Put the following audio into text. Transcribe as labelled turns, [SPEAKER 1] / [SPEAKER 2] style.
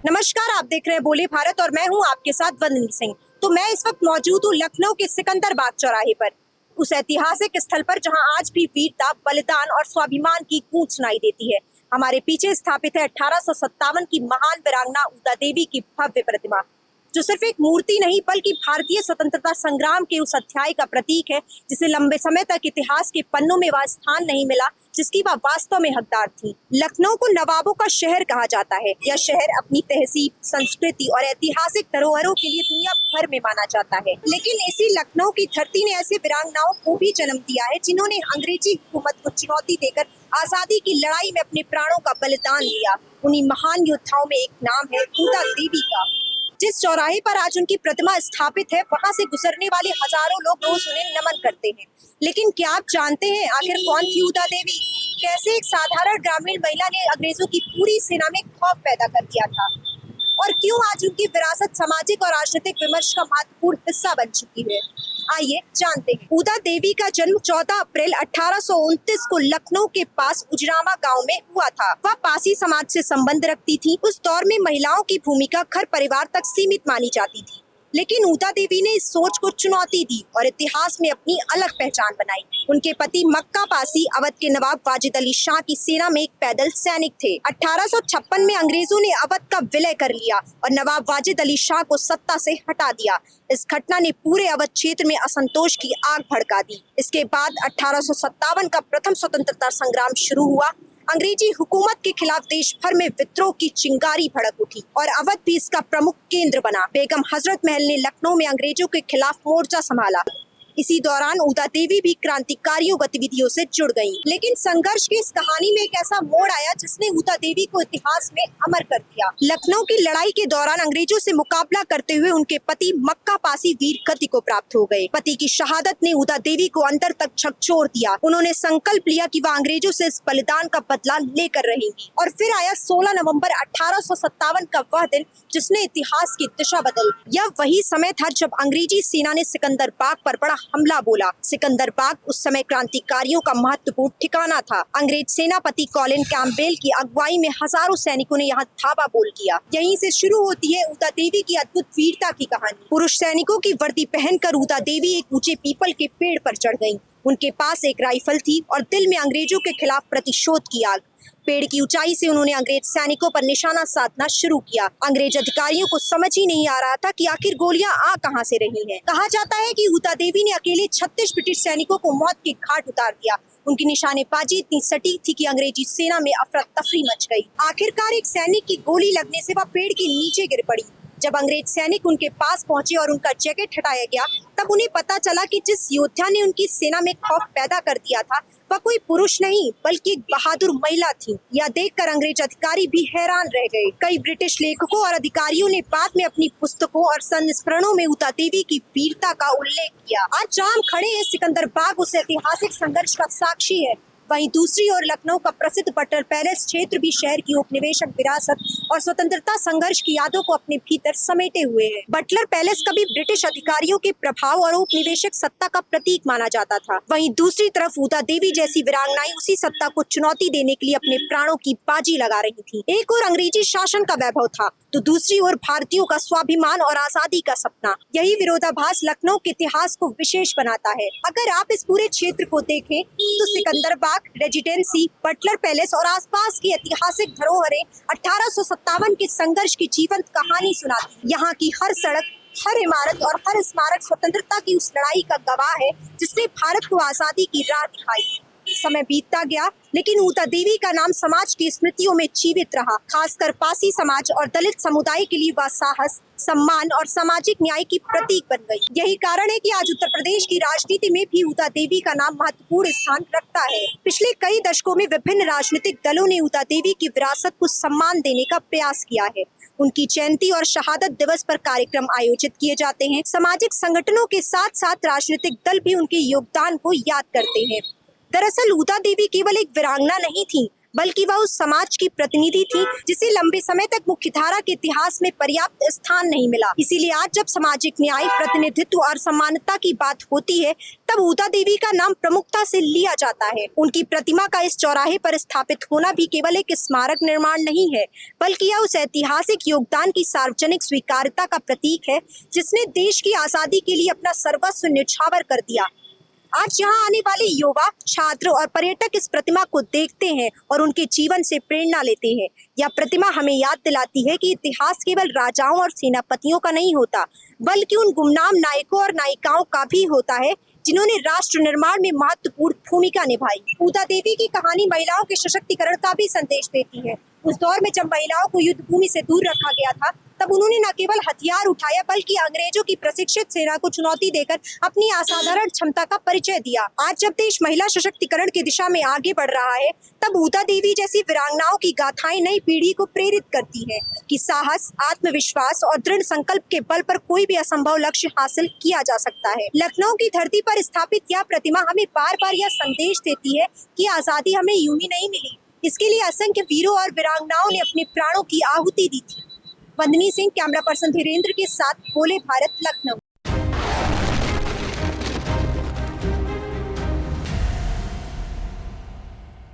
[SPEAKER 1] नमस्कार, आप देख रहे हैं बोले भारत और मैं हूं आपके साथ वंदनी सिंह। तो मैं इस वक्त मौजूद हूं लखनऊ के सिकंदर बाग चौराहे पर, उस ऐतिहासिक स्थल पर जहां आज भी वीरता, बलिदान और स्वाभिमान की गूंज सुनाई देती है। हमारे पीछे स्थापित है 1857 की महान वीरांगना ऊदा देवी की भव्य प्रतिमा, जो सिर्फ एक मूर्ति नहीं बल्कि भारतीय स्वतंत्रता संग्राम के उस अध्याय का प्रतीक है जिसे लंबे समय तक इतिहास के पन्नों में वह स्थान नहीं मिला जिसकी वह वास्तव में हकदार थी। लखनऊ को नवाबों का शहर कहा जाता है। यह शहर अपनी तहजीब, संस्कृति और ऐतिहासिक धरोहरों के लिए दुनिया भर में माना जाता है। लेकिन इसी लखनऊ की धरती ने ऐसे वीरांगनाओं को भी जन्म दिया है जिन्होंने अंग्रेजी हुकूमत को चुनौती देकर आजादी की लड़ाई में अपने प्राणों का बलिदान दिया। उन्हीं महान योद्धाओं में एक नाम है ऊदा देवी का। जिस चौराहे पर आज उनकी प्रतिमा स्थापित है, वहां से गुजरने वाले हजारों लोग रोज उन्हें नमन करते हैं। लेकिन क्या आप जानते हैं आखिर कौन थी ऊदा देवी? कैसे एक साधारण ग्रामीण महिला ने अंग्रेजों की पूरी सेना में खौफ पैदा कर दिया था? और क्यों आज उनकी विरासत सामाजिक और राजनीतिक विमर्श का महत्वपूर्ण हिस्सा बन चुकी है? आइए जानते हैं। ऊदा देवी का जन्म 14 अप्रैल 1829 को लखनऊ के पास उजरामा गांव में हुआ था। वह पासी समाज से संबंध रखती थी। उस दौर में महिलाओं की भूमिका घर परिवार तक सीमित मानी जाती थी, लेकिन ऊदा देवी ने इस सोच को चुनौती दी और इतिहास में अपनी अलग पहचान बनाई। उनके पति मक्का पासी अवध के नवाब वाजिद अली शाह की सेना में एक पैदल सैनिक थे। 1856 में अंग्रेजों ने अवध का विलय कर लिया और नवाब वाजिद अली शाह को सत्ता से हटा दिया। इस घटना ने पूरे अवध क्षेत्र में असंतोष की आग भड़का दी। इसके बाद 1857 का प्रथम स्वतंत्रता संग्राम शुरू हुआ। अंग्रेजी हुकूमत के खिलाफ देश भर में विद्रोह की चिंगारी भड़क उठी और अवध भी इसका प्रमुख केंद्र बना। बेगम हजरत महल ने लखनऊ में अंग्रेजों के खिलाफ मोर्चा संभाला। इसी दौरान ऊदा देवी भी क्रांतिकारियों गतिविधियों से जुड़ गईं। लेकिन संघर्ष की इस कहानी में एक ऐसा मोड़ आया जिसने ऊदा देवी को इतिहास में अमर कर दिया। लखनऊ की लड़ाई के दौरान अंग्रेजों से मुकाबला करते हुए उनके पति मक्का पासी वीर गति को प्राप्त हो गए। पति की शहादत ने ऊदा देवी को अंदर तक झकझोर दिया। उन्होंने संकल्प लिया कि वह अंग्रेजों से इस बलिदान का बदला लेकर रहेंगी। और फिर आया 16 नवंबर 1857 का वह दिन जिसने इतिहास की दिशा बदल दी। यह वही समय था जब अंग्रेजी सेना ने सिकंदर बाग पर बड़ा हमला बोला। सिकंदर बाग उस समय क्रांतिकारियों का महत्वपूर्ण ठिकाना था। अंग्रेज सेनापति कॉलिन कैम्पबेल की अगुवाई में हजारों सैनिकों ने यहाँ धावा बोल किया। यहीं से शुरू होती है ऊदा देवी की अद्भुत वीरता की कहानी। पुरुष सैनिकों की वर्दी पहनकर ऊदा देवी एक ऊंचे पीपल के पेड़ पर चढ़ गईं। उनके पास एक राइफल थी और दिल में अंग्रेजों के खिलाफ प्रतिशोध की आग। पेड़ की ऊंचाई से उन्होंने अंग्रेज सैनिकों पर निशाना साधना शुरू किया। अंग्रेज अधिकारियों को समझ ही नहीं आ रहा था कि आखिर गोलियां आ कहां से रही हैं। कहा जाता है कि ऊदा देवी ने अकेले 36 ब्रिटिश सैनिकों को मौत के घाट उतार दिया। उनकी निशानेबाजी इतनी सटीक थी कि अंग्रेजी सेना में अफरा तफरी मच गई। आखिरकार एक सैनिक की गोली लगने से वह पेड़ के नीचे गिर पड़ी। जब अंग्रेज सैनिक उनके पास पहुंचे और उनका जैकेट हटाया गया, तब उन्हें पता चला कि जिस योद्धा ने उनकी सेना में खौफ पैदा कर दिया था वह कोई पुरुष नहीं बल्कि एक बहादुर महिला थी। यह देखकर अंग्रेज अधिकारी भी हैरान रह गए। कई ब्रिटिश लेखकों और अधिकारियों ने बाद में अपनी पुस्तकों और संस्मरणों में ऊदा देवी की वीरता का उल्लेख किया। आज जहाँ हम खड़े हैं, सिकंदर बाग उस ऐतिहासिक संघर्ष का साक्षी है। वहीं दूसरी ओर लखनऊ का प्रसिद्ध बटलर पैलेस क्षेत्र भी शहर की उपनिवेशक विरासत और स्वतंत्रता संघर्ष की यादों को अपने भीतर समेटे हुए है। बटलर पैलेस कभी ब्रिटिश अधिकारियों के प्रभाव और उपनिवेशक सत्ता का प्रतीक माना जाता था। वहीं दूसरी तरफ ऊदा देवी जैसी वीरांगनाएं उसी सत्ता को चुनौती देने के लिए अपने प्राणों की बाजी लगा रही थी। एक ओर अंग्रेजी शासन का वैभव था तो दूसरी ओर भारतीयों का स्वाभिमान और आजादी का सपना। यही विरोधाभास लखनऊ के इतिहास को विशेष बनाता है। अगर आप इस पूरे क्षेत्र को देखें तो सिकंदर बाग, रेजिडेंसी, बटलर पैलेस और आसपास की ऐतिहासिक धरोहरें 1857 के संघर्ष की जीवंत कहानी सुनाती। यहाँ की हर सड़क, हर इमारत और हर स्मारक स्वतंत्रता की उस लड़ाई का गवाह है जिसने भारत को आजादी की राह दिखाई। समय बीतता गया लेकिन ऊदा देवी का नाम समाज की स्मृतियों में जीवित रहा। खासकर पासी समाज और दलित समुदाय के लिए वह साहस, सम्मान और सामाजिक न्याय की प्रतीक बन गई। यही कारण है कि आज उत्तर प्रदेश की राजनीति में भी ऊदा देवी का नाम महत्वपूर्ण स्थान रखता है। पिछले कई दशकों में विभिन्न राजनीतिक दलों ने ऊदा देवी की विरासत को सम्मान देने का प्रयास किया है। उनकी जयंती और शहादत दिवस पर कार्यक्रम आयोजित किए जाते हैं। सामाजिक संगठनों के साथ साथ राजनीतिक दल भी उनके योगदान को याद करते हैं। दरअसल ऊदा देवी केवल एक वीरांगना नहीं थी बल्कि वह उस समाज की प्रतिनिधि थी जिसे लंबे समय तक मुख्यधारा के इतिहास में पर्याप्त स्थान नहीं मिला। इसीलिए आज जब सामाजिक न्याय, प्रतिनिधित्व और समानता की बात होती है तब ऊता देवी का नाम प्रमुखता से लिया जाता है। उनकी प्रतिमा का इस चौराहे पर स्थापित होना भी केवल एक स्मारक निर्माण नहीं है, बल्कि यह उस ऐतिहासिक योगदान की सार्वजनिक स्वीकार्यता का प्रतीक है जिसने देश की आजादी के लिए अपना सर्वस्व न्यौछावर कर दिया। आज यहाँ आने वाले युवा, छात्र और पर्यटक इस प्रतिमा को देखते हैं और उनके जीवन से प्रेरणा लेते हैं। यह प्रतिमा हमें याद दिलाती है कि इतिहास केवल राजाओं और सेनापतियों का नहीं होता, बल्कि उन गुमनाम नायकों और नायिकाओं का भी होता है जिन्होंने राष्ट्र निर्माण में महत्वपूर्ण भूमिका निभाई। ऊता देवी की कहानी महिलाओं के सशक्तिकरण का भी संदेश देती है। उस दौर में जब महिलाओं को युद्ध भूमि से दूर रखा गया था, तब उन्होंने न केवल हथियार उठाया बल्कि अंग्रेजों की प्रशिक्षित सेना को चुनौती देकर अपनी असाधारण क्षमता का परिचय दिया। आज जब देश महिला सशक्तिकरण की दिशा में आगे बढ़ रहा है, तब ऊता देवी जैसी वीरांगनाओं की गाथाएं नई पीढ़ी को प्रेरित करती है कि साहस, आत्मविश्वास और दृढ़ संकल्प के बल पर कोई भी असंभव लक्ष्य हासिल किया जा सकता है। लखनऊ की धरती पर स्थापित यह प्रतिमा हमें बार बार यह संदेश देती है कि आजादी हमें यूं ही नहीं मिली, इसके लिए असंख्य वीरों और वीरांगनाओं ने अपने प्राणों की आहुति दी थी। वंदनी सिंह, कैमरा पर्सन धीरेन्द्र के साथ, बोले भारत, लखनऊ।